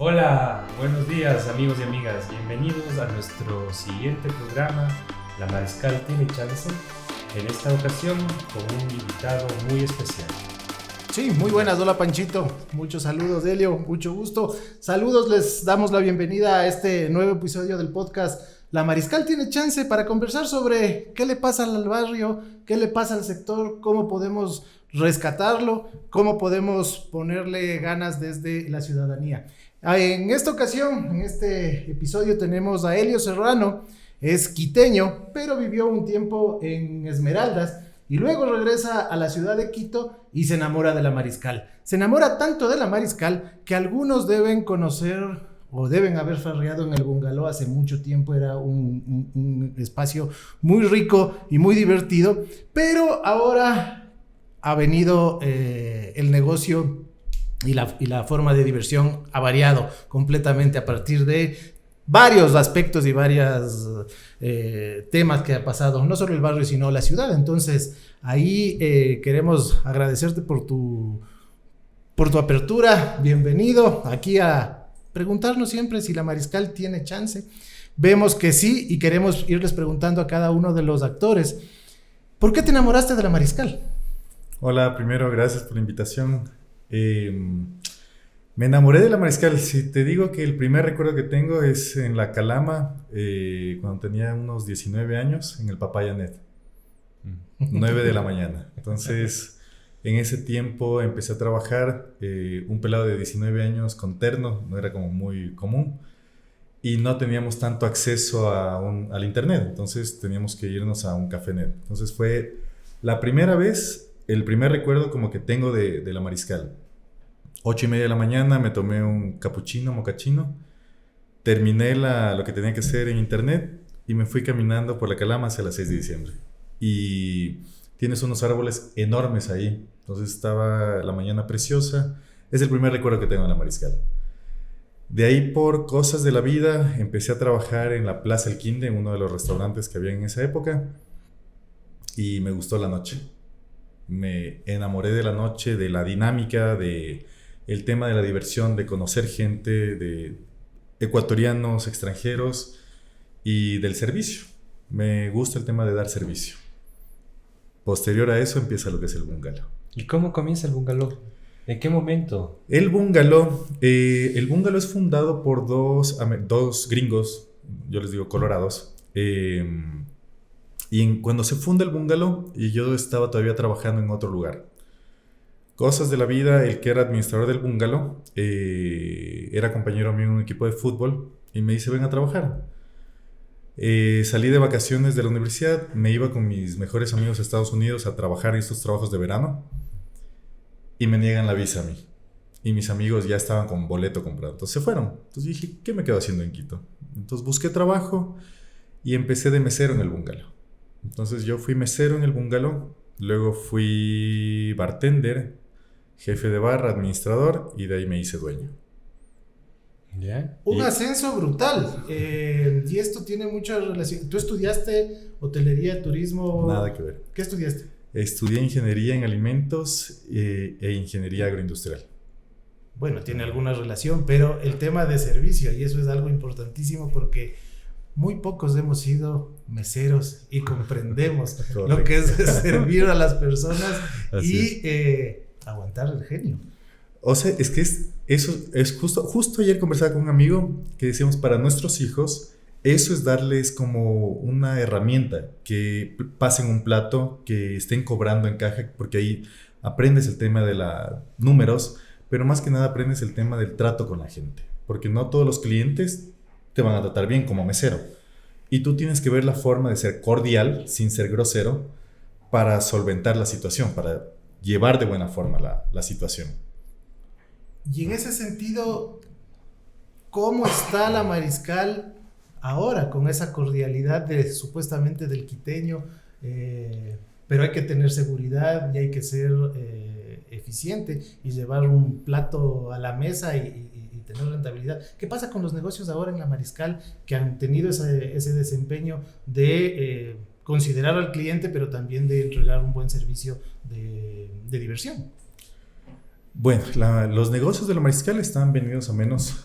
Hola, buenos días amigos y amigas, bienvenidos a nuestro siguiente programa, La Mariscal tiene chance, en esta ocasión con un invitado muy especial. Sí, muy buenas, hola Panchito, muchos saludos Helio, mucho gusto, saludos, les damos la bienvenida a este nuevo episodio del podcast La Mariscal tiene chance para conversar sobre qué le pasa al barrio, qué le pasa al sector, cómo podemos rescatarlo, cómo podemos ponerle ganas desde la ciudadanía. En esta ocasión, en este episodio tenemos a Helio Serrano, es quiteño, pero vivió un tiempo en Esmeraldas y luego regresa a la ciudad de Quito y se enamora de la Mariscal. Se enamora tanto de la Mariscal que algunos deben conocer o deben haber farreado en el bungalow hace mucho tiempo. Era un espacio muy rico y muy divertido, pero ahora ha venido el negocio y la forma de diversión ha variado completamente a partir de varios aspectos y varios temas que ha pasado, no solo el barrio, sino la ciudad. Entonces, ahí queremos agradecerte por tu apertura. Bienvenido aquí a preguntarnos siempre si la Mariscal tiene chance. Vemos que sí y queremos irles preguntando a cada uno de los actores, ¿por qué te enamoraste de la Mariscal? Hola, primero, gracias por la invitación. Me enamoré de la Mariscal. Si te digo que el primer recuerdo que tengo es en la Calama, cuando tenía unos 19 años, en el Papayanet, 9 de la mañana. Entonces, en ese tiempo empecé a trabajar, un pelado de 19 años con terno, no era como muy común, y no teníamos tanto acceso al internet, entonces teníamos que irnos a un cafenet. Entonces fue la primera vez, el primer recuerdo como que tengo de la Mariscal. 8:30 de la mañana, me tomé un cappuccino, mocachino, terminé lo que tenía que hacer en internet y me fui caminando por la Calama hacia las 6 de diciembre. Y tienes unos árboles enormes ahí, entonces estaba la mañana preciosa. Es el primer recuerdo que tengo de la Mariscal. De ahí, por cosas de la vida, empecé a trabajar en la Plaza El Quinde, en uno de los restaurantes que había en esa época, y me gustó la noche. Me enamoré de la noche, de la dinámica, de el tema de la diversión, de conocer gente, de ecuatorianos, extranjeros y del servicio. Me gusta el tema de dar servicio. Posterior a eso empieza lo que es el bungalow. ¿Y cómo comienza el bungalow? ¿En qué momento? El bungalow es fundado por dos gringos, yo les digo colorados. Cuando se funda el bungalow, y yo estaba todavía trabajando en otro lugar. Cosas de la vida, el que era administrador del bungalow era compañero mío en un equipo de fútbol y me dice, ven a trabajar. Salí de vacaciones de la universidad, me iba con mis mejores amigos a Estados Unidos a trabajar en estos trabajos de verano y me niegan la visa a mí. Y mis amigos ya estaban con boleto comprado, entonces se fueron. Entonces dije, ¿qué me quedo haciendo en Quito? Entonces busqué trabajo y empecé de mesero en el bungalow. Entonces yo fui mesero en el bungalow, luego fui bartender, jefe de barra, administrador, y de ahí me hice dueño. ¿Ya? Un ascenso brutal, y esto tiene mucha relación. ¿Tú estudiaste hotelería, turismo? Nada que ver. ¿Qué estudiaste? Estudié ingeniería en alimentos e ingeniería agroindustrial. Bueno, tiene alguna relación, pero el tema de servicio, y eso es algo importantísimo porque muy pocos hemos sido meseros y comprendemos lo que es servir a las personas y aguantar el genio. O sea, es que eso es justo ayer conversaba con un amigo que decíamos, para nuestros hijos, eso es darles como una herramienta, que pasen un plato, que estén cobrando en caja, porque ahí aprendes el tema de los números, pero más que nada aprendes el tema del trato con la gente, porque no todos los clientes te van a tratar bien como mesero. Y tú tienes que ver la forma de ser cordial, sin ser grosero, para solventar la situación, para llevar de buena forma la situación. Y en ese sentido, ¿cómo está la Mariscal ahora con esa cordialidad supuestamente del quiteño? Pero hay que tener seguridad y hay que ser eficiente y llevar un plato a la mesa y tener rentabilidad. ¿Qué pasa con los negocios ahora en la Mariscal que han tenido ese desempeño de considerar al cliente, pero también de entregar un buen servicio de diversión? Bueno, los negocios de la Mariscal están venidos a menos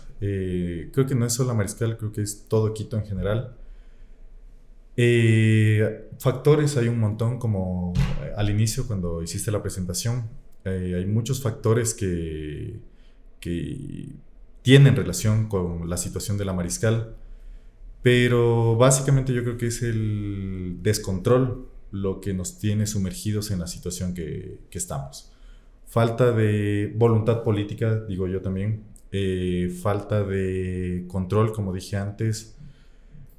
Creo que no es solo la Mariscal, creo que es todo Quito en general. Factores hay un montón, como al inicio cuando hiciste la presentación. Hay muchos factores que tienen relación con la situación de la Mariscal, pero básicamente yo creo que es el descontrol lo que nos tiene sumergidos en la situación que estamos. Falta de voluntad política, digo yo también, falta de control, como dije antes,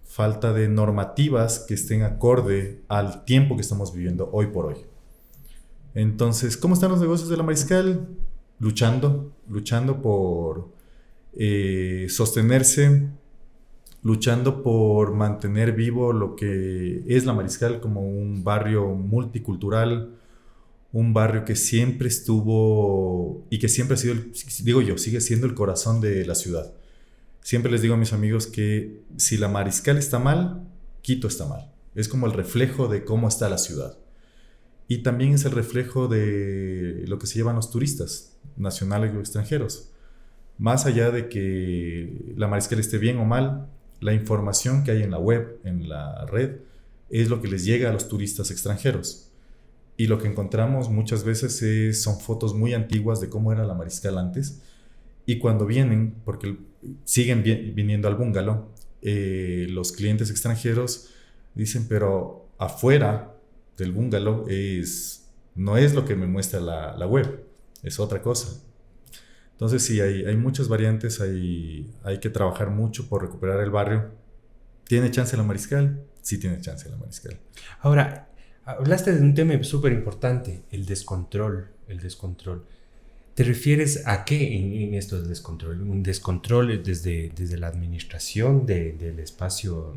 falta de normativas que estén acorde al tiempo que estamos viviendo hoy por hoy. Entonces, ¿cómo están los negocios de la Mariscal? Luchando por sostenerse, luchando por mantener vivo lo que es la Mariscal como un barrio multicultural, un barrio que siempre estuvo y que siempre ha sido, digo yo, sigue siendo el corazón de la ciudad. Siempre les digo a mis amigos que si la Mariscal está mal, Quito está mal. Es como el reflejo de cómo está la ciudad. Y también es el reflejo de lo que se llevan los turistas, nacionales o extranjeros. Más allá de que la Mariscal esté bien o mal, la información que hay en la web, en la red, es lo que les llega a los turistas extranjeros. Y lo que encontramos muchas veces son fotos muy antiguas de cómo era la Mariscal antes. Y cuando vienen, porque siguen viniendo al bungalow, los clientes extranjeros dicen, pero afuera del bungalow no es lo que me muestra la web, es otra cosa. Entonces sí, hay muchas variantes, hay que trabajar mucho por recuperar el barrio. ¿Tiene chance la Mariscal? Sí tiene chance la Mariscal. Ahora, hablaste de un tema súper importante, el descontrol. ¿Te refieres a qué en esto del descontrol? ¿Un descontrol desde la administración del espacio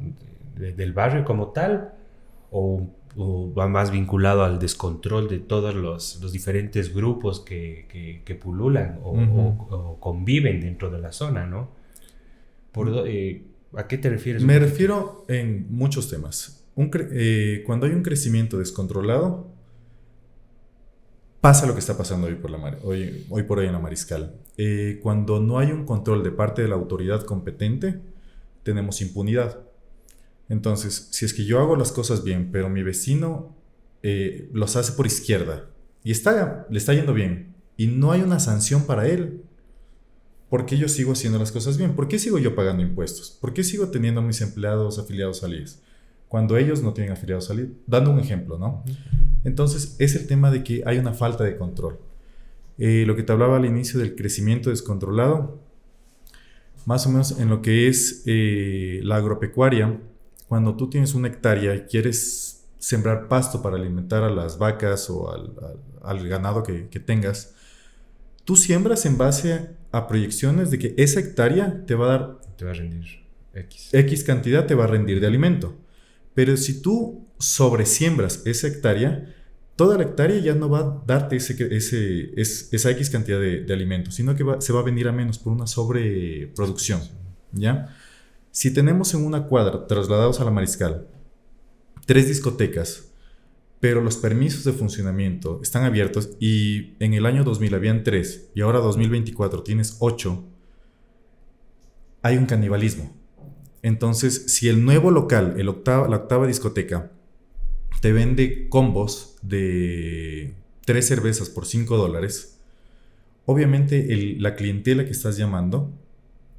del barrio como tal? ¿O va más vinculado al descontrol de todos los diferentes grupos que pululan o conviven dentro de la zona, ¿no? ¿A qué te refieres? Me refiero en muchos temas. Cuando hay un crecimiento descontrolado, pasa lo que está pasando hoy por hoy en la Mariscal. Cuando no hay un control de parte de la autoridad competente, tenemos impunidad. Entonces, si es que yo hago las cosas bien, pero mi vecino los hace por izquierda y le está yendo bien y no hay una sanción para él, ¿por qué yo sigo haciendo las cosas bien? ¿Por qué sigo yo pagando impuestos? ¿Por qué sigo teniendo a mis empleados afiliados al IES cuando ellos no tienen afiliados al IES? Dando un ejemplo, ¿no? Entonces, es el tema de que hay una falta de control. Lo que te hablaba al inicio del crecimiento descontrolado, más o menos en lo que es la agropecuaria. Cuando tú tienes una hectárea y quieres sembrar pasto para alimentar a las vacas o al ganado que tengas, tú siembras en base a proyecciones de que esa hectárea te va a rendir X cantidad te va a rendir de alimento. Pero si tú sobresiembras esa hectárea, toda la hectárea ya no va a darte esa X cantidad de alimento, sino que se va a venir a menos por una sobreproducción, ¿ya? Si tenemos en una cuadra, trasladados a la Mariscal, 3 discotecas, pero los permisos de funcionamiento están abiertos y en el año 2000 habían 3 y ahora 2024 tienes 8, hay un canibalismo. Entonces, si el nuevo local, la octava discoteca, te vende combos de 3 cervezas por $5, obviamente la clientela que estás llamando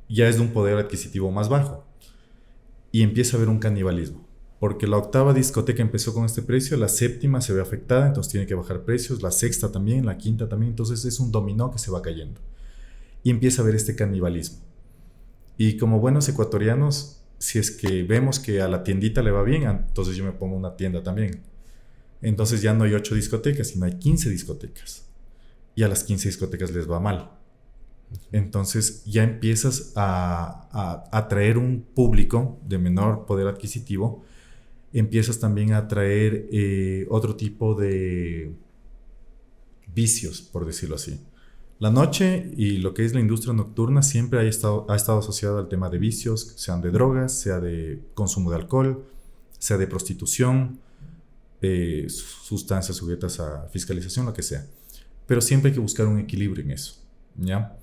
ya es de un poder adquisitivo más bajo y empieza a haber un canibalismo, porque la octava discoteca empezó con este precio, la séptima se ve afectada, entonces tiene que bajar precios, la sexta también, la quinta también, entonces es un dominó que se va cayendo y empieza a haber este canibalismo. Y como buenos ecuatorianos, si es que vemos que a la tiendita le va bien, entonces yo me pongo una tienda también. Entonces ya no hay 8 discotecas, sino hay 15 discotecas. Y a las 15 discotecas les va mal. Entonces ya empiezas a atraer un público de menor poder adquisitivo. Empiezas también a atraer otro tipo de vicios, por decirlo así. La noche y lo que es la industria nocturna siempre ha estado asociada al tema de vicios, sean de drogas, sea de consumo de alcohol, sea de prostitución, sustancias sujetas a fiscalización, lo que sea. Pero siempre hay que buscar un equilibrio en eso, ¿ya?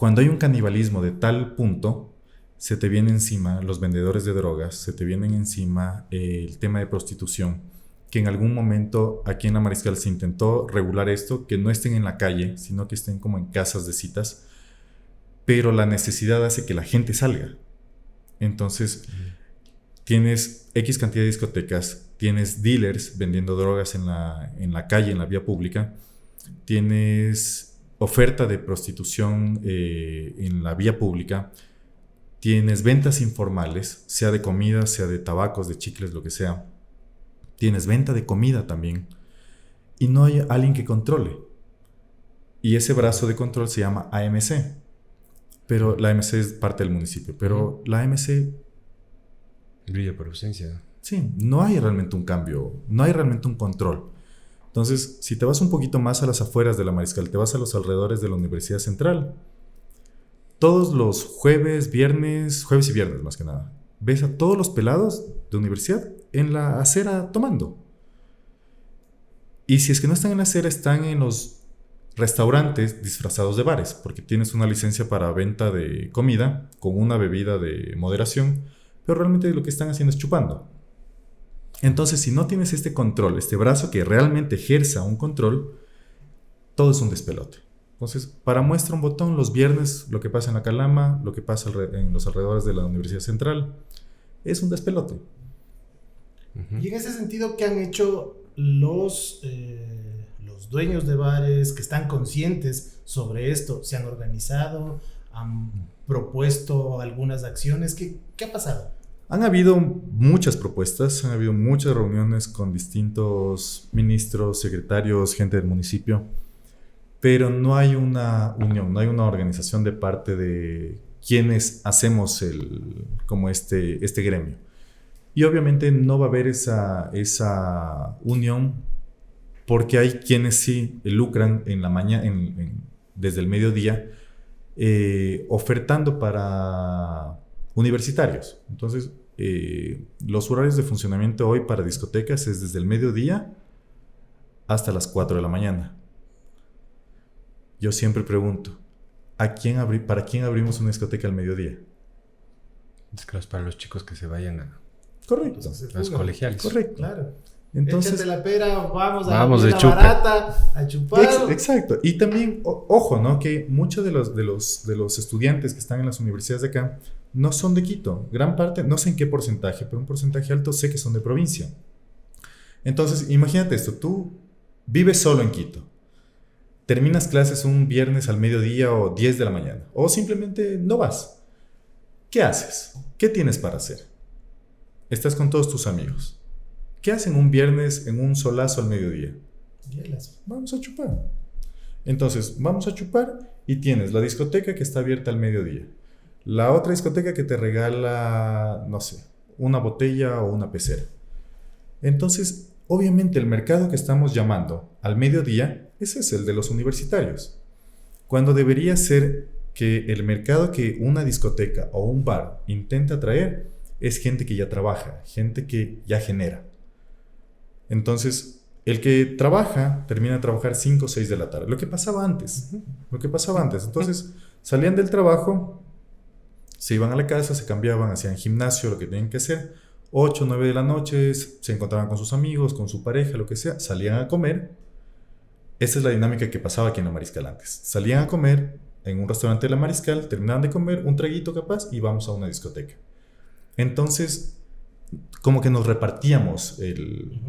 cuando hay un canibalismo de tal punto, se te viene encima los vendedores de drogas, se te vienen encima el tema de prostitución, que en algún momento aquí en la Mariscal se intentó regular esto, que no estén en la calle, sino que estén como en casas de citas, pero la necesidad hace que la gente salga. Entonces, tienes X cantidad de discotecas, tienes dealers vendiendo drogas en la calle, en la vía pública, tienes oferta de prostitución en la vía pública, tienes ventas informales, sea de comida, sea de tabacos, de chicles, lo que sea. Tienes venta de comida también. Y no hay alguien que controle. Y ese brazo de control se llama AMC. Pero la AMC es parte del municipio. Pero la AMC... brilla por ausencia. Sí, no hay realmente un cambio. No hay realmente un control. Entonces, si te vas un poquito más a las afueras de la Mariscal, te vas a los alrededores de la Universidad Central, todos los jueves y viernes más que nada, ves a todos los pelados de universidad en la acera tomando. Y si es que no están en la acera, están en los restaurantes disfrazados de bares, porque tienes una licencia para venta de comida con una bebida de moderación, pero realmente lo que están haciendo es chupando. Entonces, si no tienes este control, este brazo que realmente ejerza un control, todo es un despelote. Entonces, para muestra un botón, los viernes lo que pasa en la Calama, lo que pasa en los alrededores de la Universidad Central, es un despelote. Y en ese sentido, ¿qué han hecho los dueños de bares que están conscientes sobre esto? ¿Se han organizado? ¿Han propuesto algunas acciones? ¿Qué ha pasado? Han habido muchas propuestas, han habido muchas reuniones con distintos ministros, secretarios, gente del municipio, pero no hay una unión, no hay una organización de parte de quienes hacemos como este gremio. Y obviamente no va a haber esa unión porque hay quienes sí lucran en la mañana, desde el mediodía, ofertando para universitarios. Entonces, los horarios de funcionamiento hoy para discotecas es desde el mediodía hasta las 4 de la mañana. Yo siempre pregunto, ¿para quién abrimos una discoteca al mediodía? Es que es para los chicos que se vayan a... Correcto. Los colegiales. Correcto. Claro. Entonces, échate la pera, vamos de la chupe. barata, a chupar. Exacto. Y también, ojo, ¿no? Que muchos de los estudiantes que están en las universidades de acá no son de Quito. Gran parte, no sé en qué porcentaje, pero un porcentaje alto sé que son de provincia. Entonces, imagínate esto. Tú vives solo en Quito. Terminas clases un viernes al mediodía o 10 de la mañana. O simplemente no vas. ¿Qué haces? ¿Qué tienes para hacer? Estás con todos tus amigos. ¿Qué hacen un viernes en un solazo al mediodía? Vamos a chupar. Entonces, vamos a chupar y tienes la discoteca que está abierta al mediodía. La otra discoteca que te regala, no sé, una botella o una pecera. Entonces, obviamente el mercado que estamos llamando al mediodía, ese es el de los universitarios. Cuando debería ser que el mercado que una discoteca o un bar intenta atraer es gente que ya trabaja, gente que ya genera. Entonces, el que trabaja termina de trabajar 5 o 6 de la tarde. Lo que pasaba antes. Entonces, salían del trabajo, se iban a la casa, se cambiaban, hacían gimnasio, lo que tenían que hacer. 8 o 9 de la noche, se encontraban con sus amigos, con su pareja, lo que sea. Salían a comer. Esa es la dinámica que pasaba aquí en la Mariscal antes. Salían a comer en un restaurante de la Mariscal, terminaban de comer, un traguito capaz, y vamos a una discoteca. Entonces, como que nos repartíamos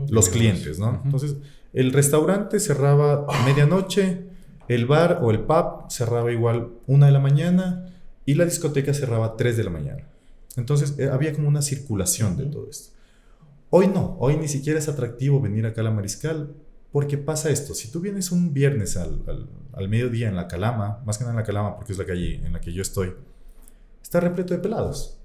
los clientes, ¿no? Entonces, el restaurante cerraba medianoche, el bar o el pub cerraba igual 1 de la mañana y la discoteca cerraba 3 de la mañana. Entonces, había como una circulación de todo esto. Hoy no, hoy ni siquiera es atractivo venir acá a la Mariscal porque pasa esto. Si tú vienes un viernes al mediodía en la Calama, más que nada en la Calama porque es la calle en la que yo estoy, está repleto de pelados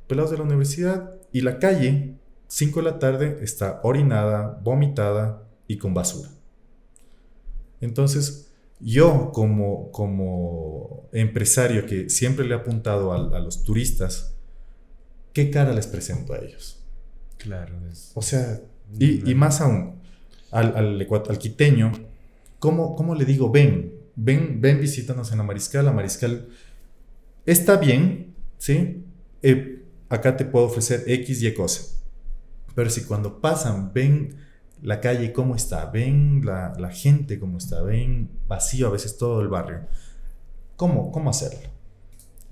de la universidad, y la calle, 5 de la tarde, está orinada, vomitada y con basura. Entonces, yo como empresario que siempre le he apuntado a los turistas, ¿qué cara les presento a ellos? Claro. O sea, y más aún, al quiteño, ¿cómo le digo? Ven, visítanos en la Mariscal. La Mariscal está bien, ¿sí? Acá te puedo ofrecer X y cosa. Pero si cuando pasan, ven la calle cómo está, ven la gente cómo está, ven vacío a veces todo el barrio, ¿cómo hacerlo?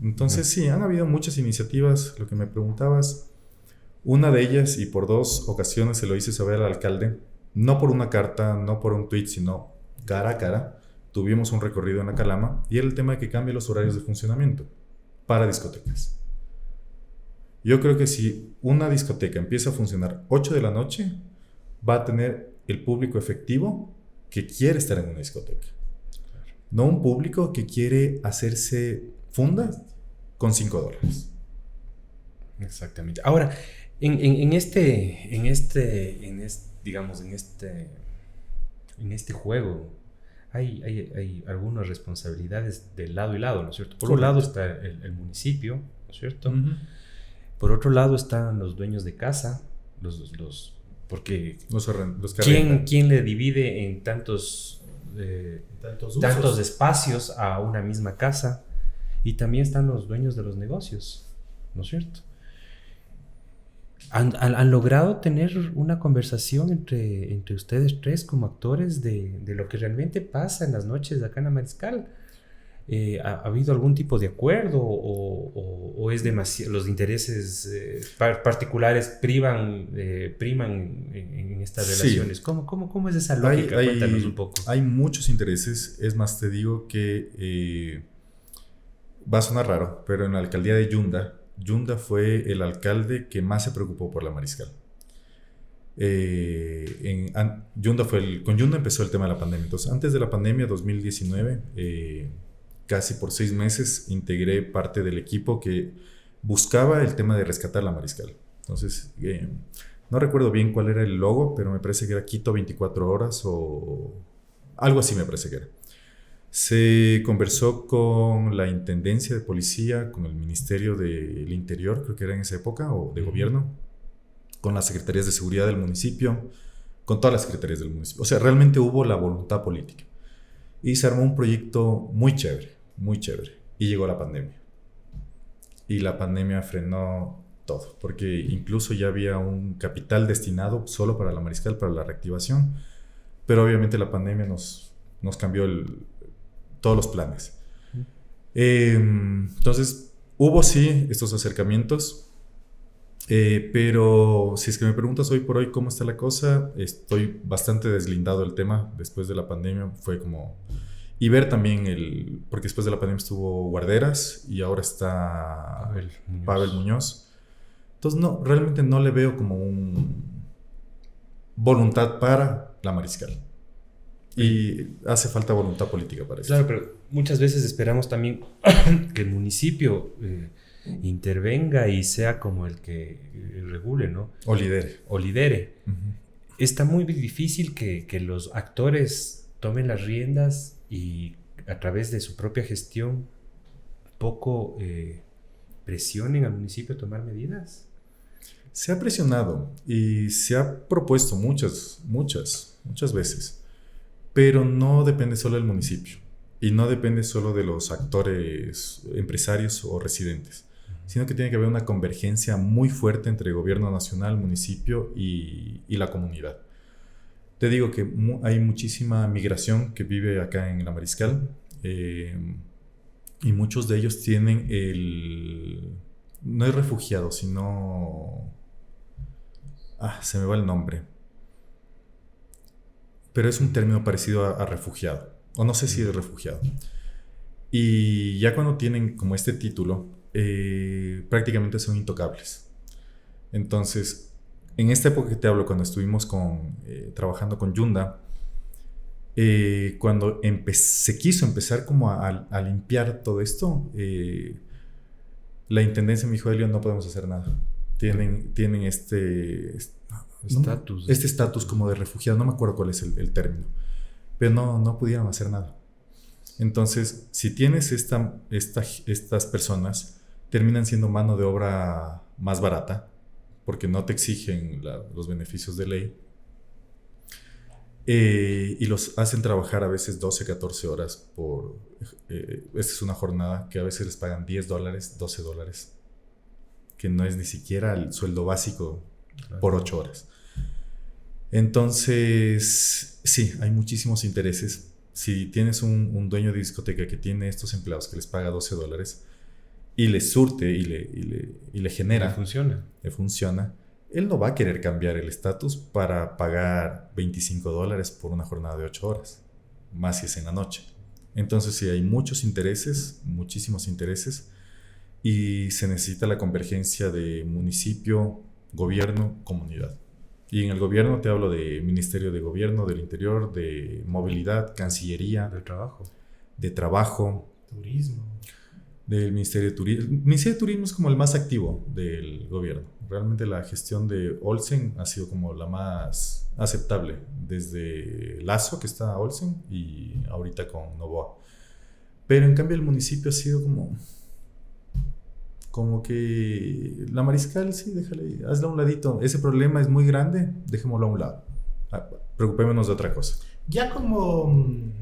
Entonces sí, han habido muchas iniciativas, lo que me preguntabas, una de ellas, y por 2 ocasiones se lo hice saber al alcalde, no por una carta, no por un tweet, sino cara a cara, tuvimos un recorrido en la Calama, y era el tema de que cambie los horarios de funcionamiento para discotecas. Yo creo que si una discoteca empieza a funcionar 8 de la noche, va a tener el público efectivo que quiere estar en una discoteca. No un público que quiere hacerse funda con $5. Exactamente. Ahora, digamos, en este juego, hay algunas responsabilidades de lado y lado, ¿no es cierto? Por un lado está el municipio, ¿no es cierto? Uh-huh. Por otro lado están los dueños de casa, porque los que ¿quién le divide en tantos espacios a una misma casa? Y también están los dueños de los negocios, ¿no es cierto? ¿Han logrado tener una conversación entre ustedes tres como actores de lo que realmente pasa en las noches de acá en la Mariscal? ¿Ha habido algún tipo de acuerdo o es demasiado, los intereses particulares priman en estas relaciones? Sí. ¿Cómo es esa lógica? Cuéntanos un poco. Hay muchos intereses, es más, te digo que va a sonar raro, pero en la alcaldía de Yunda fue el alcalde que más se preocupó por la Mariscal. Con Yunda empezó el tema de la pandemia. Entonces, antes de la pandemia, 2019, casi por 6 meses integré parte del equipo que buscaba el tema de rescatar la Mariscal. Entonces, no recuerdo bien cuál era el logo, pero me parece que era Quito 24 horas o algo así me parece que era. Se conversó con la Intendencia de Policía, con el Ministerio del Interior, creo que era en esa época, o de Gobierno, con las Secretarías de Seguridad del municipio, con todas las secretarías del municipio. O sea, realmente hubo la voluntad política. Y se armó un proyecto muy chévere, muy chévere. Y llegó la pandemia. Y la pandemia frenó todo, porque incluso ya había un capital destinado solo para la Mariscal, para la reactivación. Pero obviamente la pandemia nos cambió todos los planes. Entonces, hubo sí estos acercamientos, pero si es que me preguntas hoy por hoy cómo está la cosa, estoy bastante deslindado del tema. Después de la pandemia fue como... Y ver también porque después de la pandemia estuvo Guarderas y ahora está Pavel Muñoz. Entonces, no, realmente no le veo como un voluntad para la Mariscal. Y hace falta voluntad política para eso. Claro, pero muchas veces esperamos también que el municipio intervenga y sea como el que regule, ¿no? O lidere. Uh-huh. Está muy difícil que los actores tomen las riendas y a través de su propia gestión poco presionen al municipio a tomar medidas. Se ha presionado y se ha propuesto muchas veces. Pero no depende solo del municipio y no depende solo de los actores empresarios o residentes, sino que tiene que haber una convergencia muy fuerte entre el gobierno nacional, municipio y la comunidad. Te digo que hay muchísima migración que vive acá en la Mariscal y muchos de ellos tienen no es refugiado, sino... se me va el nombre. Pero es un término parecido a refugiado, o no sé si es refugiado. Y ya cuando tienen como este título, prácticamente son intocables. Entonces, en esta época que te hablo, cuando estuvimos trabajando con Yunda, cuando se quiso empezar como a limpiar todo esto, la intendencia me dijo: Elio, no podemos hacer nada. Tienen este estatus como de refugiado, no me acuerdo cuál es el término, pero no pudieron hacer nada. Entonces, si tienes estas personas, terminan siendo mano de obra más barata, porque no te exigen los beneficios de ley. Y los hacen trabajar a veces 12, 14 horas por... esta es una jornada que a veces les pagan $10, $12, que no es ni siquiera el sueldo básico por 8 horas. Entonces, sí, hay muchísimos intereses. Si tienes un dueño de discoteca que tiene estos empleados que les paga $12 y les surte y le genera, le funciona, él no va a querer cambiar el estatus para pagar $25 por una jornada de 8 horas, más si es en la noche. Entonces sí, hay muchos intereses, muchísimos intereses, y se necesita la convergencia de municipio, gobierno, comunidad. Y en el gobierno te hablo de Ministerio de Gobierno, del Interior, de Movilidad, Cancillería, de Trabajo, Turismo. Del Ministerio de Turismo. El Ministerio de Turismo es como el más activo del gobierno. Realmente la gestión de Olsen ha sido como la más aceptable, desde Lazo, que está Olsen, y ahorita con Novoa. Pero en cambio el municipio ha sido como que la Mariscal, sí, déjale, hazla a un ladito. Ese problema es muy grande, dejémoslo a un lado. Preocupémonos de otra cosa. Ya como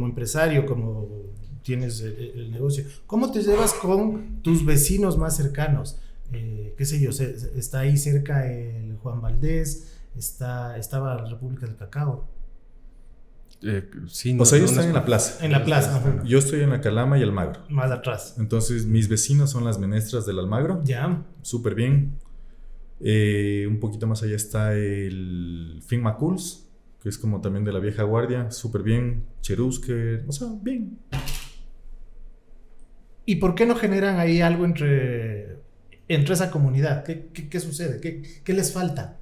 empresario, como tienes el negocio, ¿cómo te llevas con tus vecinos más cercanos? Qué sé yo, está ahí cerca el Juan Valdés, estaba la República del Cacao. Sí, o sea, ellos están en la plaza. En la plaza. Yo estoy en la Calama y Almagro. Más atrás. Entonces, mis vecinos son las menestras del Almagro. Ya. Súper bien. Un poquito más allá está el Finmaculs, que es como también de la vieja guardia. Súper bien. Cherusker, o sea, bien. ¿Y por qué no generan ahí algo entre esa comunidad? ¿Qué sucede? ¿Qué les falta?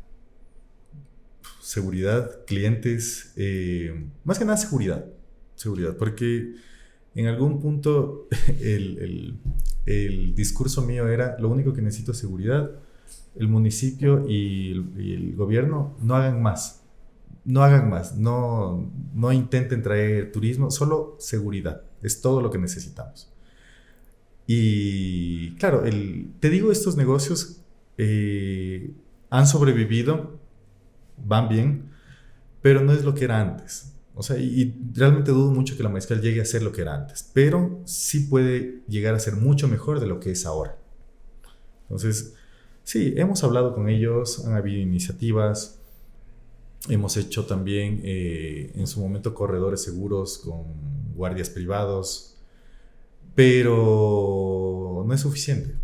Seguridad, clientes, más que nada seguridad, porque en algún punto el discurso mío era: lo único que necesito es seguridad. El municipio y el gobierno no hagan más, no intenten traer turismo, solo seguridad, es todo lo que necesitamos. Y claro, te digo, estos negocios han sobrevivido, van bien, pero no es lo que era antes. O sea, y realmente dudo mucho que la Mariscal llegue a ser lo que era antes, pero sí puede llegar a ser mucho mejor de lo que es ahora. Entonces, sí, hemos hablado con ellos, han habido iniciativas, hemos hecho también en su momento corredores seguros con guardias privados, pero no es suficiente,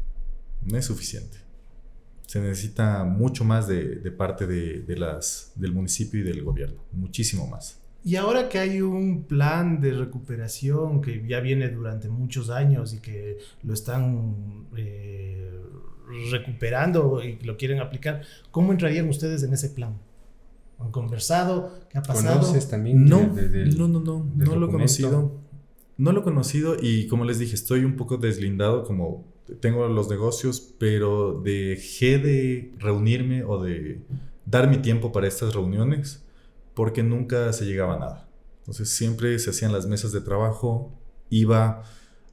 Se necesita mucho más de parte del municipio y del gobierno, muchísimo más. Y ahora que hay un plan de recuperación que ya viene durante muchos años y que lo están recuperando y lo quieren aplicar, ¿cómo entrarían ustedes en ese plan? ¿Han conversado? ¿Qué ha pasado? ¿Conoces también? No lo he conocido. No lo he conocido y, como les dije, estoy un poco deslindado, como tengo los negocios, pero dejé de reunirme o de dar mi tiempo para estas reuniones porque nunca se llegaba a nada. Entonces siempre se hacían las mesas de trabajo, iba,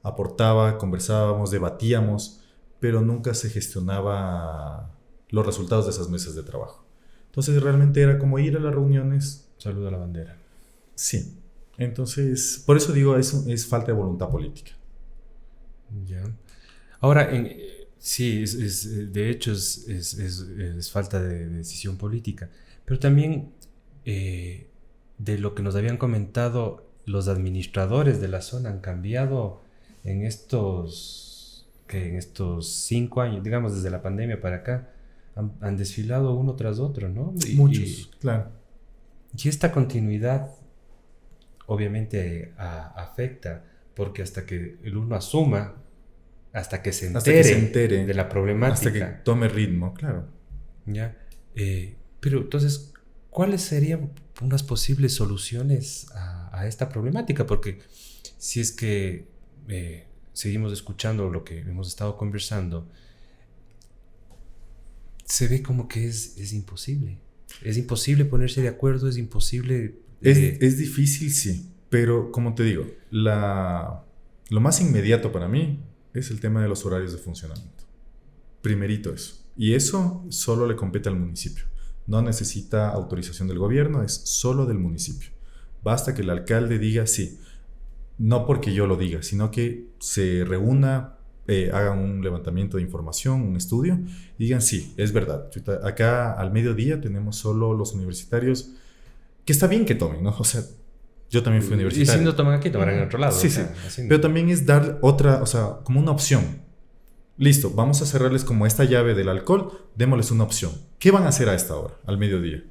aportaba, conversábamos, debatíamos, pero nunca se gestionaba los resultados de esas mesas de trabajo. Entonces realmente era como ir a las reuniones. Saludo a la bandera. Sí. Entonces, por eso digo, es falta de voluntad política. Ya. Ahora, sí, de hecho es falta de decisión política, pero también de lo que nos habían comentado, los administradores de la zona han cambiado en estos 5 años, digamos desde la pandemia para acá, han desfilado uno tras otro, ¿no? Muchos, claro. Y esta continuidad obviamente afecta, porque hasta que el uno asuma, hasta que se entere de la problemática, hasta que tome ritmo, claro. ¿Ya? Pero entonces, ¿cuáles serían unas posibles soluciones a esta problemática? Porque si es que seguimos escuchando lo que hemos estado conversando, se ve como que es imposible. Es imposible ponerse de acuerdo, es imposible... Es difícil, sí, pero como te digo, lo más inmediato para mí es el tema de los horarios de funcionamiento. Primerito eso. Y eso solo le compete al municipio. no necesita autorización del gobierno, es solo del municipio. Basta que el alcalde diga sí, no porque yo lo diga, sino que se reúna, hagan un levantamiento de información, un estudio, y digan sí, es verdad. Acá al mediodía tenemos solo los universitarios, que está bien que tomen, ¿no? O sea, yo también fui universitario. Y si no toman aquí, tomarán en otro lado. Sí, o sea, sí. así. Pero también es dar otra, o sea, como una opción. Listo, vamos a cerrarles como esta llave del alcohol, démosles una opción. ¿Qué van a hacer a esta hora, al mediodía?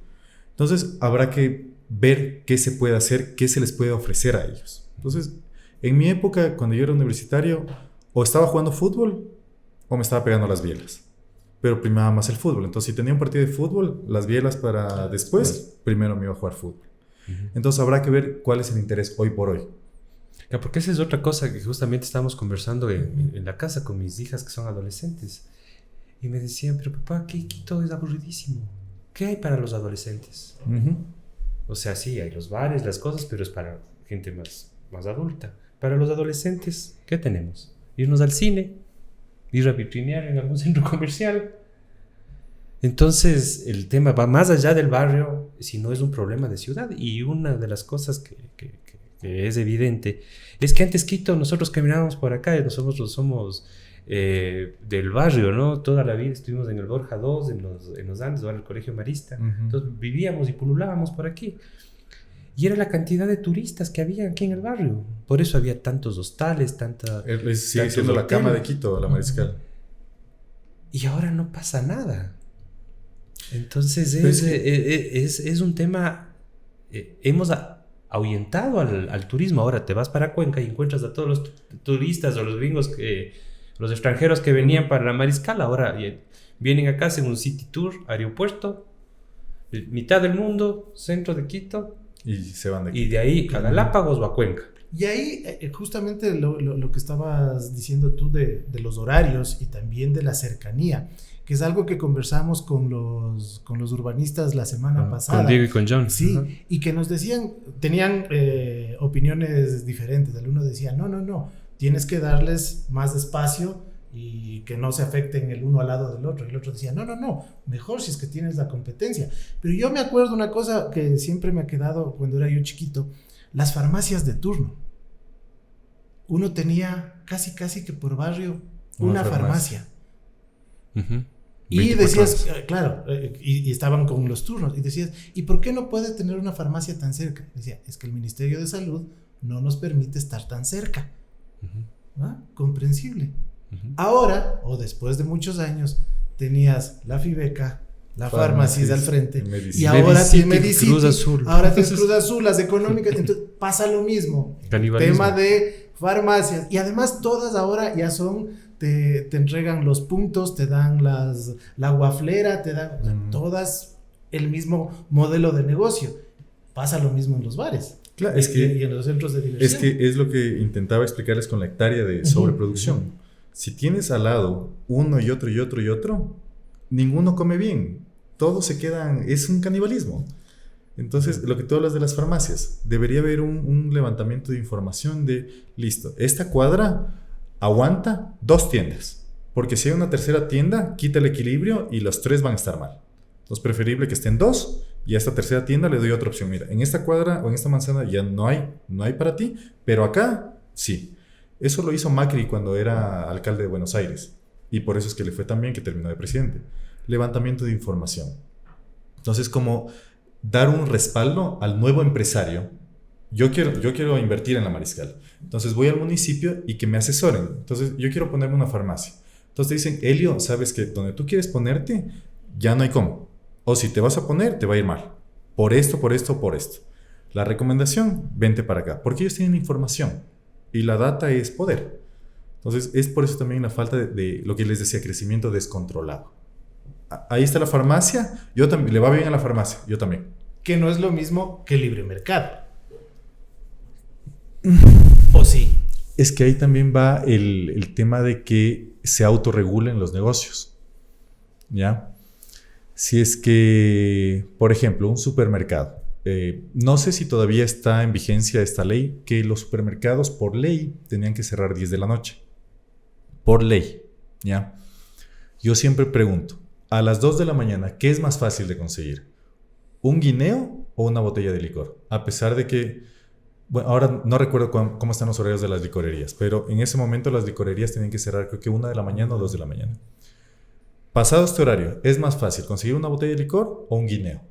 Entonces, habrá que ver qué se puede hacer, qué se les puede ofrecer a ellos. Entonces, en mi época, cuando yo era universitario, o estaba jugando fútbol o me estaba pegando las bielas. Pero primaba más el fútbol. Entonces, si tenía un partido de fútbol, las bielas para después, primero me iba a jugar fútbol. Entonces, habrá que ver cuál es el interés hoy por hoy. Ya, porque esa es otra cosa que justamente estábamos conversando en la casa con mis hijas que son adolescentes. Y me decían, pero papá, aquí Quito es aburridísimo. ¿Qué hay para los adolescentes? O sea, sí, hay los bares, las cosas, pero es para gente más adulta. Para los adolescentes, ¿qué tenemos? Irnos al cine, ir a vitrinear en algún centro comercial. Entonces, el tema va más allá del barrio, si no es un problema de ciudad. Y una de las cosas que es evidente es que antes Quito, nosotros caminábamos por acá, y nosotros somos del barrio, ¿no? Toda la vida estuvimos en el Borja 2, en los Andes, ahora el Colegio Marista. Entonces, vivíamos y pululábamos por aquí. Y era la cantidad de turistas que había aquí en el barrio. Por eso había tantos hostales, Sigue siendo la cama de Quito, la Mariscal. Y ahora no pasa nada. Entonces es un tema... hemos ahuyentado al turismo. Ahora te vas para Cuenca y encuentras a todos los turistas o los gringos, los extranjeros que venían para la Mariscal. Ahora vienen acá, hacen un city tour, aeropuerto, mitad del mundo, centro de Quito. Y se van de aquí. Y de ahí a Galápagos o a Cuenca. Y ahí justamente lo que estabas diciendo tú de los horarios y también de la cercanía, que es algo que conversamos con los urbanistas la semana pasada. Con Diego y con John. Sí, y que nos decían, tenían opiniones diferentes. El uno decía, no, tienes que darles más espacio y que no se afecten el uno al lado del otro. El otro decía, no, mejor si es que tienes la competencia. Pero yo me acuerdo una cosa que siempre me ha quedado cuando era yo chiquito, las farmacias de turno. Uno tenía casi que por barrio una farmacia. Y decías, claro, y estaban con los turnos, y decías, ¿y por qué no puede tener una farmacia tan cerca? Decía, es que el Ministerio de Salud no nos permite estar tan cerca. ¿Ah? Comprensible. Ahora, o después de muchos años, tenías la Fibeca, la Farmacis al frente, y ahora tienes Medicity, Cruz Azul. Ahora tienes Cruz Azul, las económicas. Entonces pasa lo mismo. Tema de farmacias, y además todas ahora ya son, te entregan los puntos, te dan la guaflera, te dan todas el mismo modelo de negocio. Pasa lo mismo en los bares. Claro, y en los centros de diversión. Es que es lo que intentaba explicarles con la hectárea de sobreproducción. Si tienes al lado uno y otro, ninguno come bien. Todos se quedan, es un canibalismo. Entonces, lo que tú hablas de las farmacias, debería haber un levantamiento de información de, listo, esta cuadra aguanta 2 tiendas, porque si hay una tercera tienda, quita el equilibrio y los 3 van a estar mal. Entonces, preferible que estén 2 y a esta tercera tienda le doy otra opción. Mira, en esta cuadra o en esta manzana ya no hay para ti, pero acá sí. Eso lo hizo Macri cuando era alcalde de Buenos Aires, y por eso es que le fue tan bien que terminó de presidente. Levantamiento de información. Entonces, como dar un respaldo al nuevo empresario. Yo quiero invertir en la Mariscal. Entonces voy al municipio y que me asesoren. Entonces yo quiero ponerme una farmacia. Entonces te dicen, Elio, sabes que donde tú quieres ponerte, ya no hay cómo. O si te vas a poner, te va a ir mal. Por esto. La recomendación, vente para acá. Porque ellos tienen información. Y la data es poder. Entonces es por eso también la falta de lo que les decía, crecimiento descontrolado. Ahí está la farmacia, yo también, le va bien a la farmacia, yo también. Que no es lo mismo que libre mercado. ¿O sí? Es que ahí también va el tema de que se autorregulen los negocios. ¿Ya? Si es que, por ejemplo, un supermercado. No sé si todavía está en vigencia esta ley, que los supermercados por ley tenían que cerrar 10 de la noche. Por ley. ¿Ya? Yo siempre pregunto, a las 2 de la mañana, ¿qué es más fácil de conseguir? ¿Un guineo o una botella de licor? A pesar de que, bueno, ahora no recuerdo cómo están los horarios de las licorerías, pero en ese momento las licorerías tenían que cerrar creo que 1 de la mañana o 2 de la mañana. Pasado este horario, ¿es más fácil conseguir una botella de licor o un guineo?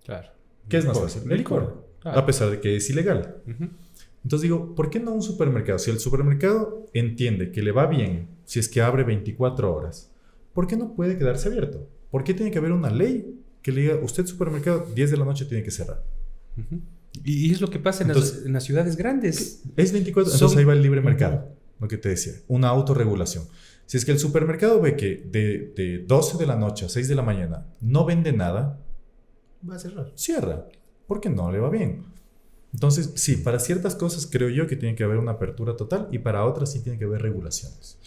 Claro. ¿Qué es más fácil? El licor. Claro. A pesar de que es ilegal. Uh-huh. Entonces digo, ¿por qué no un supermercado? Si el supermercado entiende que le va bien, si es que abre 24 horas, ¿por qué no puede quedarse abierto? ¿Por qué tiene que haber una ley que le diga, usted supermercado, 10 de la noche tiene que cerrar? Uh-huh. Y es lo que pasa en las ciudades grandes. Es 24, entonces ahí va el libre mercado, lo que te decía, una autorregulación. Si es que el supermercado ve que de 12 de la noche a 6 de la mañana no vende nada, va a cerrar. Cierra, porque no le va bien. Entonces, sí, para ciertas cosas creo yo que tiene que haber una apertura total y para otras sí tiene que haber regulaciones.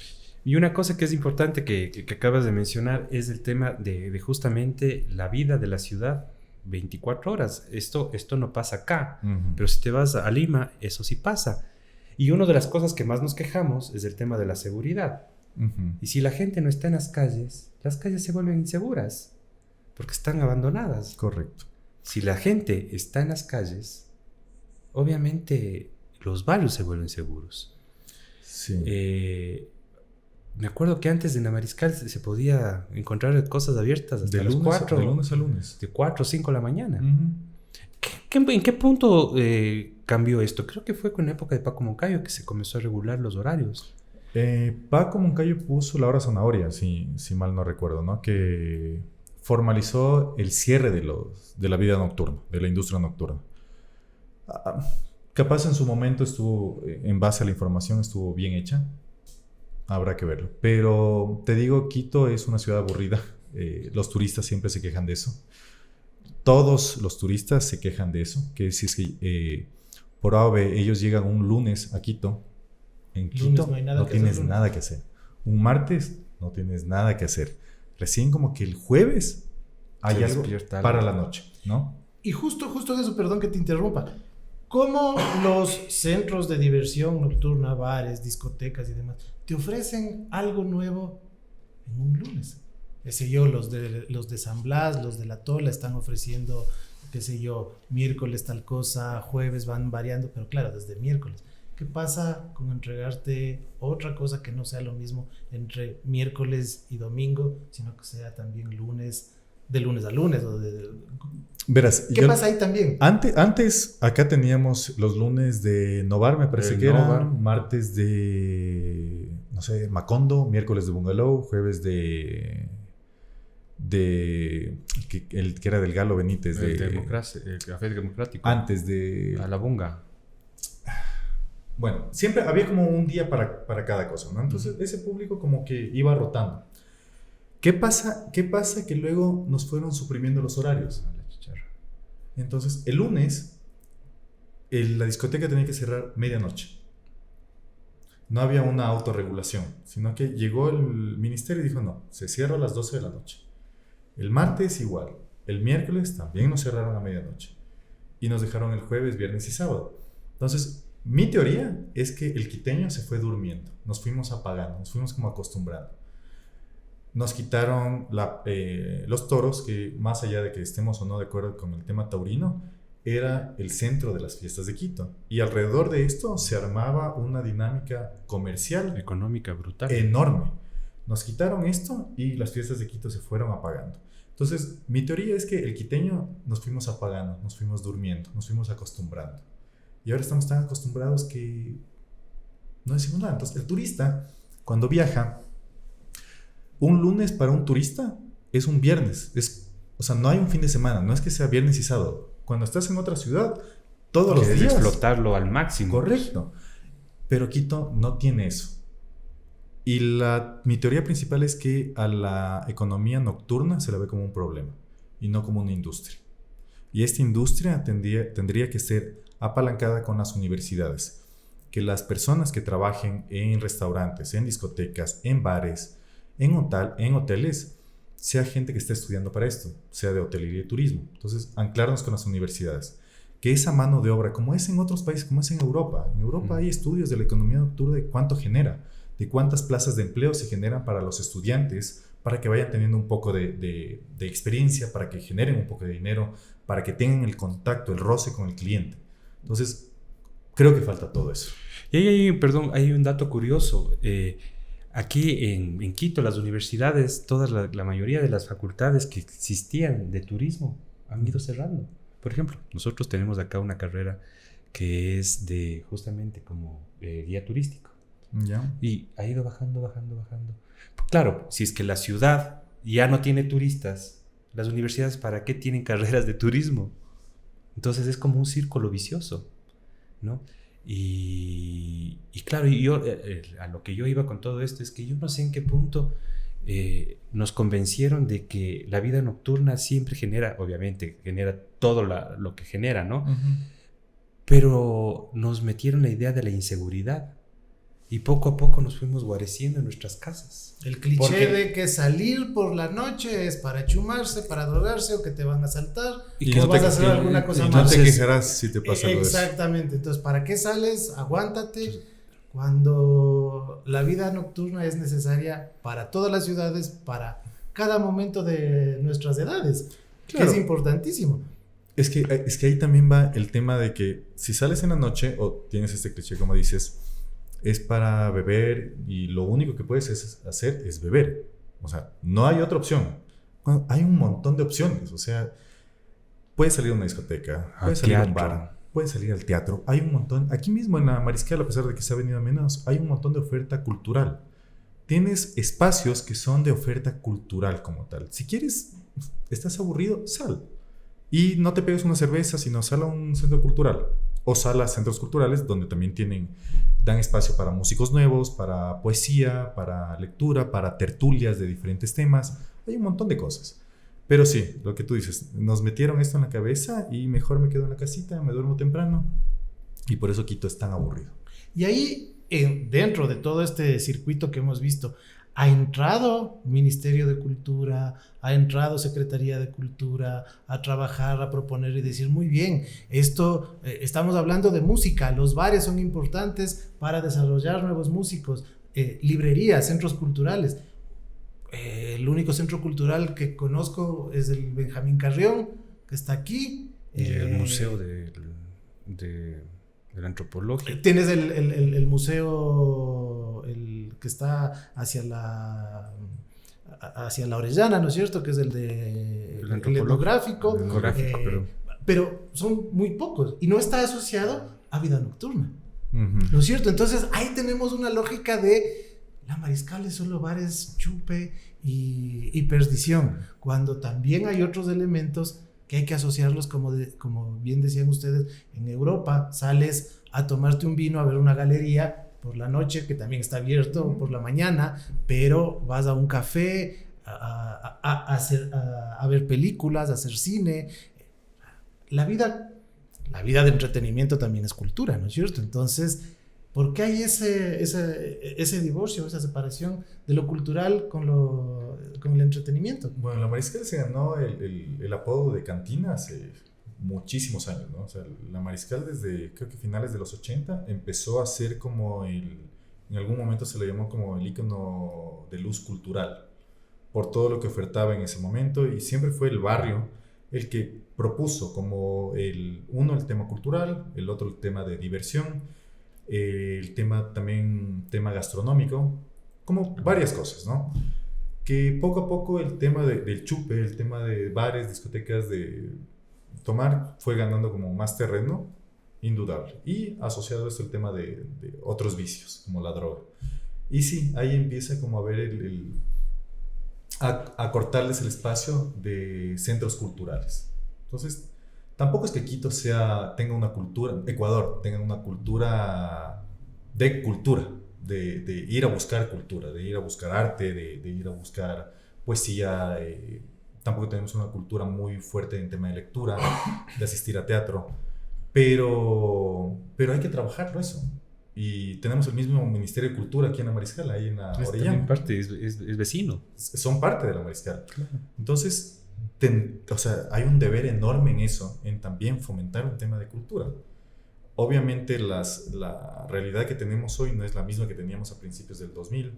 Y una cosa que es importante que acabas de mencionar es el tema de justamente la vida de la ciudad 24 horas. Esto no pasa acá, pero si te vas a Lima, eso sí pasa. Y una de las cosas que más nos quejamos es el tema de la seguridad. Y si la gente no está en las calles se vuelven inseguras porque están abandonadas. Correcto. Si la gente está en las calles, obviamente los barrios se vuelven seguros. Sí. Me acuerdo que antes en la Mariscal se podía encontrar cosas abiertas hasta las 4. De lunes a lunes. De 4 o 5 de la mañana. ¿En qué punto cambió esto? Creo que fue con la época de Paco Moncayo que se comenzó a regular los horarios. Paco Moncayo puso la hora zanahoria, si mal no recuerdo, ¿no? Que formalizó el cierre de la vida nocturna, de la industria nocturna. Capaz en su momento estuvo, en base a la información, estuvo bien hecha. Habrá que verlo. Pero te digo, Quito es una ciudad aburrida. Los turistas siempre se quejan de eso. Todos los turistas se quejan de eso. Que si es que por A o B ellos llegan un lunes a Quito, en Quito no tienes nada que hacer. Un martes no tienes nada que hacer. Recién como que el jueves hay algo para la noche, ¿no? Y justo de eso, perdón que te interrumpa. ¿Cómo los centros de diversión nocturna, bares, discotecas y demás, te ofrecen algo nuevo en un lunes? Qué sé yo, los de San Blas, los de La Tola están ofreciendo, qué sé yo, miércoles tal cosa, jueves van variando, pero claro, desde miércoles. ¿Qué pasa con entregarte otra cosa que no sea lo mismo entre miércoles y domingo, sino que sea también lunes, de lunes a lunes? Verás, ¿Qué pasa ahí también? Antes acá teníamos los lunes de Novar, me parece que era, martes de, no sé, Macondo, miércoles de Bungalow, jueves de el que era del Galo Benítez. El Café Democrático. Antes de... A la Bunga. Bueno, siempre había como un día para cada cosa, ¿no? Entonces ese público como que iba rotando. ¿Qué pasa? Que luego nos fueron suprimiendo los horarios. Entonces el lunes la discoteca tenía que cerrar medianoche. No había una autorregulación, sino que llegó el ministerio y dijo no, se cierra a las 12 de la noche. El martes igual, el miércoles también nos cerraron a medianoche y nos dejaron el jueves, viernes y sábado. Entonces mi teoría es que el quiteño se fue durmiendo, nos fuimos apagando, nos fuimos como acostumbrando. Nos quitaron los toros, que más allá de que estemos o no de acuerdo con el tema taurino, era el centro de las fiestas de Quito. Y alrededor de esto se armaba una dinámica comercial económica brutal, enorme. Nos quitaron esto y las fiestas de Quito se fueron apagando. Entonces, mi teoría es que el quiteño nos fuimos apagando, nos fuimos durmiendo, nos fuimos acostumbrando. Y ahora estamos tan acostumbrados que no decimos nada. Entonces, el turista, cuando viaja, un lunes para un turista es un viernes. O sea, no hay un fin de semana, no es que sea viernes y sábado. Cuando estás en otra ciudad, todos los días. Explotarlo al máximo. Correcto. Pero Quito no tiene eso. Y mi teoría principal es que a la economía nocturna se la ve como un problema y no como una industria. Y esta industria tendría que ser apalancada con las universidades. Que las personas que trabajen en restaurantes, en discotecas, en bares, en hoteles, sea gente que esté estudiando para esto, sea de hotelería y turismo. Entonces, anclarnos con las universidades. Que esa mano de obra, como es en otros países, como es en Europa. En Europa hay estudios de la economía nocturna de cuánto genera, de cuántas plazas de empleo se generan para los estudiantes, para que vayan teniendo un poco de experiencia, para que generen un poco de dinero, para que tengan el contacto, el roce con el cliente. Entonces, creo que falta todo eso. Y hay un dato curioso. Aquí en Quito, las universidades, la mayoría de las facultades que existían de turismo han ido cerrando. Por ejemplo, nosotros tenemos acá una carrera que es de justamente como guía turístico. ¿Ya? Y ha ido bajando. Claro, si es que la ciudad ya no tiene turistas, las universidades, ¿para qué tienen carreras de turismo? Entonces es como un círculo vicioso, ¿no? Y claro, a lo que yo iba con todo esto es que yo no sé en qué punto nos convencieron de que la vida nocturna siempre genera, obviamente, genera todo lo que genera, ¿no? Uh-huh. Pero nos metieron la idea de la inseguridad y poco a poco nos fuimos guareciendo en nuestras casas. El cliché de que salir por la noche es para chumarse, para drogarse o que te van a asaltar y que no vas a hacer alguna cosa más. más. No te quejarás si te pasa algo de eso. Exactamente. Entonces, ¿para qué sales? Aguántate. Cuando la vida nocturna es necesaria para todas las ciudades, para cada momento de nuestras edades, claro. Que es importantísimo. Es que ahí también va el tema de que si sales en la noche o tienes este cliché como dices, es para beber y lo único que puedes hacer es beber. O sea, no hay otra opción. Hay un montón de opciones. O sea, puedes salir a una discoteca, puedes salir a un bar, puedes salir al teatro. Hay un montón. Aquí mismo en la Mariscal, a pesar de que se ha venido a menos, hay un montón de oferta cultural. Tienes espacios que son de oferta cultural como tal. Si quieres, estás aburrido, sal. Y no te pegues una cerveza, sino sal a un centro cultural. O sal a centros culturales donde también dan espacio para músicos nuevos, para poesía, para lectura, para tertulias de diferentes temas. Hay un montón de cosas. Pero sí, lo que tú dices, nos metieron esto en la cabeza y mejor me quedo en la casita, me duermo temprano. Y por eso Quito es tan aburrido. Y ahí, dentro de todo este circuito que hemos visto, ha entrado Ministerio de Cultura, ha entrado Secretaría de Cultura a trabajar, a proponer y decir, muy bien, esto, estamos hablando de música, los bares son importantes para desarrollar nuevos músicos, librerías, centros culturales. El único centro cultural que conozco es el Benjamín Carrión, que está aquí. Y el Museo de la Antropología. Tienes el museo, el que está hacia la Orellana, ¿no es cierto? Que es el etnográfico. Pero son muy pocos y no está asociado a vida nocturna. Uh-huh. ¿No es cierto? Entonces ahí tenemos una lógica de la Mariscal es solo bares, chupe y perdición, cuando también hay otros elementos que hay que asociarlos, como bien decían ustedes, en Europa sales a tomarte un vino, a ver una galería por la noche, que también está abierto por la mañana, pero vas a un café a ver películas, a hacer cine. La vida de entretenimiento también es cultura, ¿no es cierto? Entonces, ¿por qué hay ese divorcio, esa separación de lo cultural con el entretenimiento? Bueno, la Mariscal se ganó el apodo de cantina hace muchísimos años, ¿no? O sea, la Mariscal desde, creo que finales de los 80, empezó a ser como en algún momento se le llamó como el ícono de luz cultural, por todo lo que ofertaba en ese momento, y siempre fue el barrio el que propuso como el tema cultural, el otro el tema de diversión, el tema gastronómico, como varias cosas, ¿no? Que poco a poco el tema del chupe, el tema de bares, discotecas, de tomar, fue ganando como más terreno, indudable. Y asociado a esto el tema de otros vicios, como la droga. Y sí, ahí empieza como a ver a cortarles el espacio de centros culturales. Entonces, tampoco es que Quito tenga una cultura, Ecuador tenga una cultura, de ir a buscar cultura, de ir a buscar arte, de ir a buscar poesía. Tampoco tenemos una cultura muy fuerte en tema de lectura, de asistir a teatro, pero hay que trabajarlo eso. Y tenemos el mismo Ministerio de Cultura aquí en la Mariscal, ahí en la Orellana. Es vecino. Son parte de la Mariscal. Claro. Entonces, hay un deber enorme en eso, en también fomentar un tema de cultura. Obviamente la realidad que tenemos hoy no es la misma que teníamos a principios del 2000.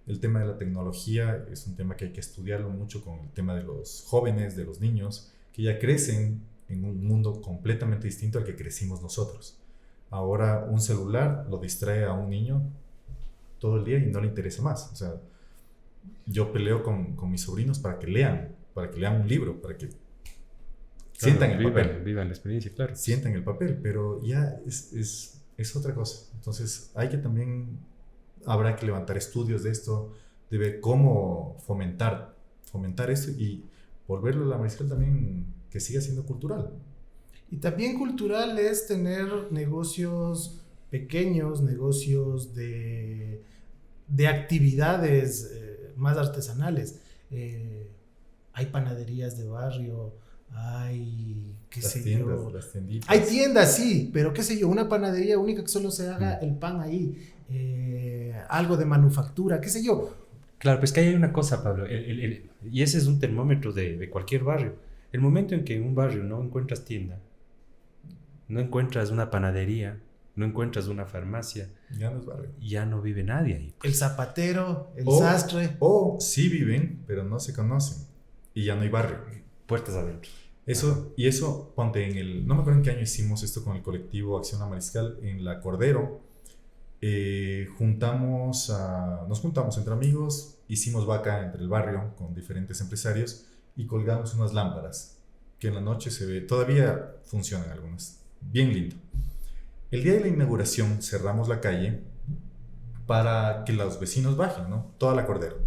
El tema de la tecnología es un tema que hay que estudiarlo mucho con el tema de los jóvenes, de los niños, que ya crecen en un mundo completamente distinto al que crecimos nosotros. Ahora un celular lo distrae a un niño todo el día y no le interesa más. O sea, yo peleo con mis sobrinos para que lean un libro, para que sientan el papel. Vivan la experiencia, claro. Sientan el papel, pero ya es otra cosa. Entonces hay que también, habrá que levantar estudios de esto, de ver cómo fomentar esto y volverlo a la mariscal también que siga siendo cultural. Y también cultural es tener negocios pequeños, negocios de actividades más artesanales. Hay panaderías de barrio, hay, Las tienditas. Hay tiendas, sí, pero qué sé yo, una panadería única que solo se haga el pan ahí, algo de manufactura, qué sé yo. Claro, pues que hay una cosa, Pablo, y ese es un termómetro de cualquier barrio. El momento en que en un barrio no encuentras tienda, no encuentras una panadería, no encuentras una farmacia, Ya no es barrio. ya no vive nadie ahí. El zapatero, el sastre. O sí viven, pero no se conocen. Y ya no hay barrio. Puertas adentro. Eso, ponte no me acuerdo en qué año hicimos esto con el colectivo Acción La Mariscal, en La Cordero. Nos juntamos entre amigos, hicimos vaca entre el barrio con diferentes empresarios y colgamos unas lámparas que en la noche se ve, todavía funcionan algunas, bien lindo. El día de la inauguración cerramos la calle para que los vecinos bajen, ¿no? Toda La Cordero.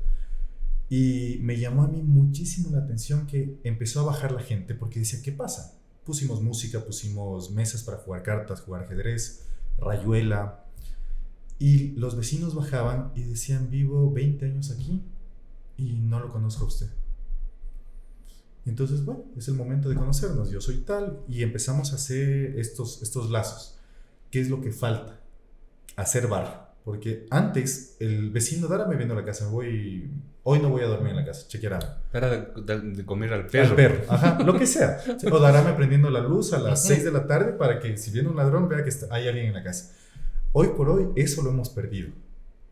Y me llamó a mí muchísimo la atención que empezó a bajar la gente porque decía, ¿qué pasa? Pusimos música, pusimos mesas para jugar cartas, jugar ajedrez, rayuela. Y los vecinos bajaban y decían, vivo 20 años aquí y no lo conozco a usted. Y entonces, bueno, es el momento de conocernos, yo soy tal, y empezamos a hacer estos lazos. ¿Qué es lo que falta? Hacer barrio. Porque antes el vecino, dárame viendo la casa, hoy no voy a dormir en la casa, chequeará. Para de comer al perro. Al perro, ajá, lo que sea. O darame prendiendo la luz a las 6 de la tarde para que si viene un ladrón vea que hay alguien en la casa. Hoy por hoy eso lo hemos perdido.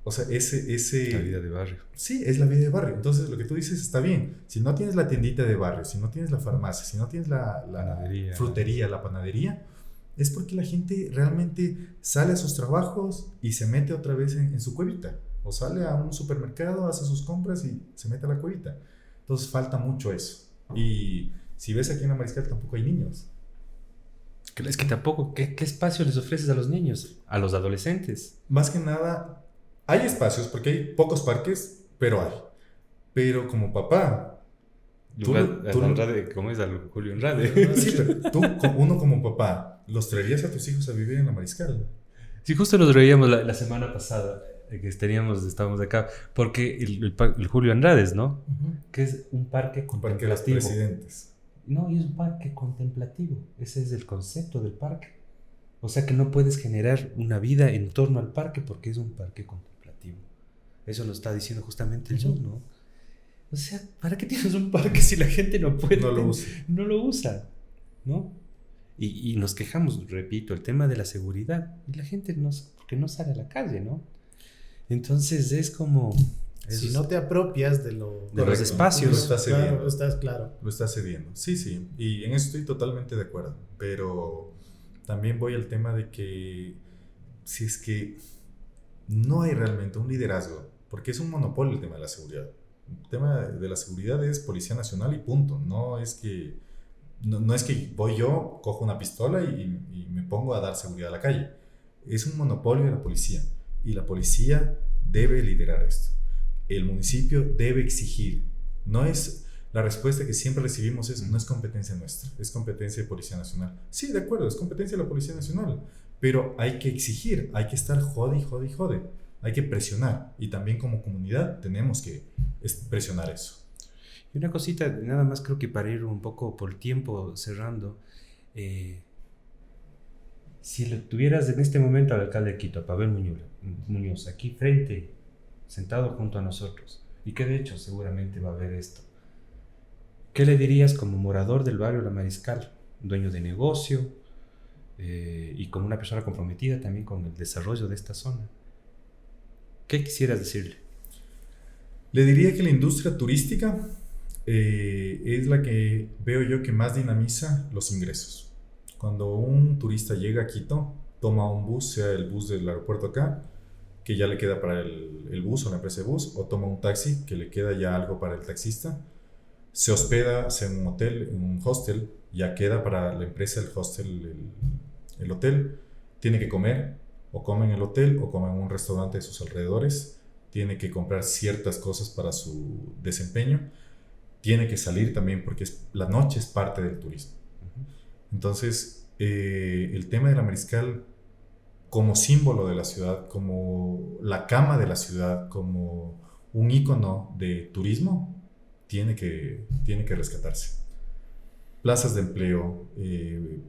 O sea, La vida de barrio. Sí, es la vida de barrio. Entonces lo que tú dices está bien. Si no tienes la tiendita de barrio, si no tienes la farmacia, si no tienes la Panadería, frutería, la panadería, es porque la gente realmente sale a sus trabajos y se mete otra vez en su cuevita. O sale a un supermercado, hace sus compras y se mete a la cuevita. Entonces falta mucho eso. Y si ves aquí en la Mariscal tampoco hay niños. Es que tampoco, ¿qué espacio les ofreces a los niños? A los adolescentes. Más que nada, hay espacios porque hay pocos parques, pero hay. Pero como papá... Andrade, ¿cómo es? Al Julio Andrade. Sí, pero uno como papá, ¿los traerías a tus hijos a vivir en la Mariscal? Sí, justo nos reíamos la semana pasada que estábamos acá, porque el Julio Andrade, ¿no? Uh-huh. Que es un parque Un contemplativo. parque de los presidentes. No, y es un parque contemplativo. Ese es el concepto del parque. O sea que no puedes generar una vida en torno al parque porque es un parque contemplativo. Eso lo está diciendo justamente el show, ¿no? O sea, ¿para qué tienes un parque si la gente no puede? No lo usa. No lo usa, ¿no? Y nos quejamos, repito, el tema de la seguridad. Y la gente porque no sale a la calle, ¿no? Entonces es como... Si no te apropias de los espacios. Lo estás cediendo. Claro. Lo estás cediendo. Sí. Y en eso estoy totalmente de acuerdo. Pero también voy al tema de que si es que no hay realmente un liderazgo, porque es un monopolio el tema de la seguridad. El tema de la seguridad es Policía Nacional y punto. No es que voy yo, cojo una pistola y me pongo a dar seguridad a la calle. Es un monopolio de la policía. Y la policía debe liderar esto. El municipio debe exigir. No es la respuesta que siempre recibimos no es competencia nuestra, es competencia de Policía Nacional. Sí, de acuerdo, es competencia de la Policía Nacional, pero hay que exigir, hay que estar jode, hay que presionar, y también como comunidad tenemos que presionar eso. Y una cosita, nada más creo que para ir un poco por tiempo cerrando, si lo tuvieras en este momento al alcalde de Quito, a Pavel Muñoz, aquí frente, sentado junto a nosotros, y que de hecho seguramente va a ver esto, ¿qué le dirías como morador del barrio La Mariscal, dueño de negocio y como una persona comprometida también con el desarrollo de esta zona? ¿Qué quisieras decirle? Le diría que la industria turística es la que veo yo que más dinamiza los ingresos. Cuando un turista llega a Quito, toma un bus, sea el bus del aeropuerto acá, que ya le queda para el bus o la empresa de bus, o toma un taxi, que le queda ya algo para el taxista, se hospeda, sea en un hotel, en un hostel, ya queda para la empresa el hostel, el hotel, tiene que comer, o come en el hotel, o come en un restaurante de sus alrededores, tiene que comprar ciertas cosas para su desempeño, tiene que salir también porque la noche es parte del turismo. Entonces, el tema de la Mariscal como símbolo de la ciudad, como la cama de la ciudad, como un ícono de turismo, tiene que rescatarse. Plazas de empleo,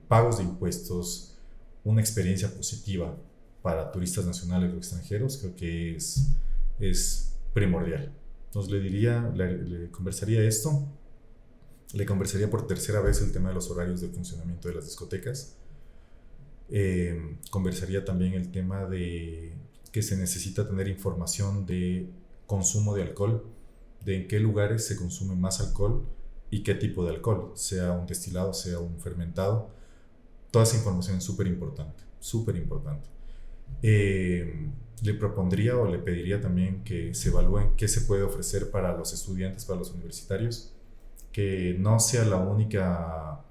pagos de impuestos, una experiencia positiva para turistas nacionales o extranjeros, creo que es primordial. Entonces le conversaría esto, le conversaría por tercera vez el tema de los horarios de funcionamiento de las discotecas, conversaría también el tema de que se necesita tener información de consumo de alcohol, de en qué lugares se consume más alcohol y qué tipo de alcohol, sea un destilado, sea un fermentado. Toda esa información es súper importante, súper importante. Le propondría o le pediría también que se evalúen qué se puede ofrecer para los estudiantes, para los universitarios, que no sea la única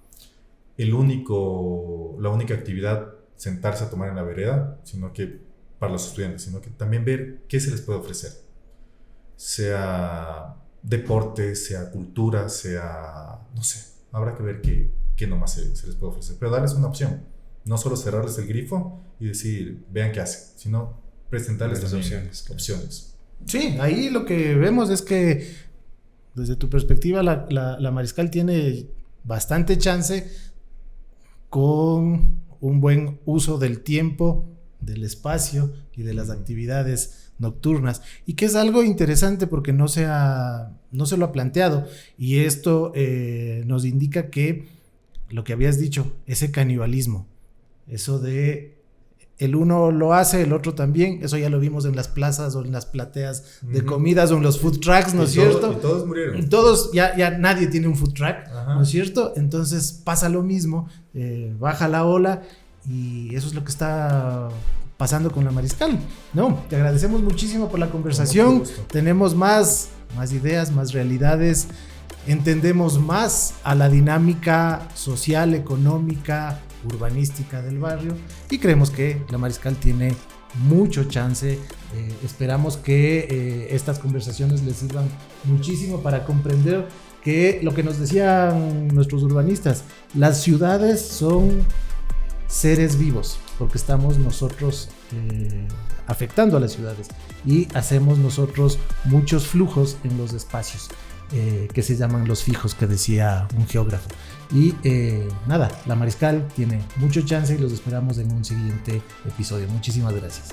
actividad sentarse a tomar en la vereda, sino que para los estudiantes, sino que también ver qué se les puede ofrecer, sea deporte, sea cultura, sea, no sé, habrá que ver qué nomás se les puede ofrecer, pero darles una opción, no solo cerrarles el grifo y decir, vean qué hacen, sino presentarles también opciones. Sí, ahí lo que vemos es que desde tu perspectiva la Mariscal tiene bastante chance con un buen uso del tiempo, del espacio y de las actividades nocturnas, y que es algo interesante porque no se lo ha planteado, y esto nos indica que lo que habías dicho, ese canibalismo, eso de el uno lo hace, el otro también, eso ya lo vimos en las plazas o en las plateas de comidas o en los food trucks, ¿no es cierto? Y todos murieron. Y todos, ya nadie tiene un food truck, Ajá. ¿no es cierto? Entonces pasa lo mismo, baja la ola, y eso es lo que está pasando con la Mariscal. No, te agradecemos muchísimo por la conversación. Tenemos más ideas, más realidades. Entendemos más a la dinámica social, económica, urbanística del barrio, y creemos que la Mariscal tiene mucho chance. Esperamos que estas conversaciones les sirvan muchísimo para comprender que lo que nos decían nuestros urbanistas, las ciudades son seres vivos, porque estamos nosotros afectando a las ciudades y hacemos nosotros muchos flujos en los espacios que se llaman los fijos, que decía un geógrafo. Y nada, la Mariscal tiene mucho chance y los esperamos en un siguiente episodio. Muchísimas gracias.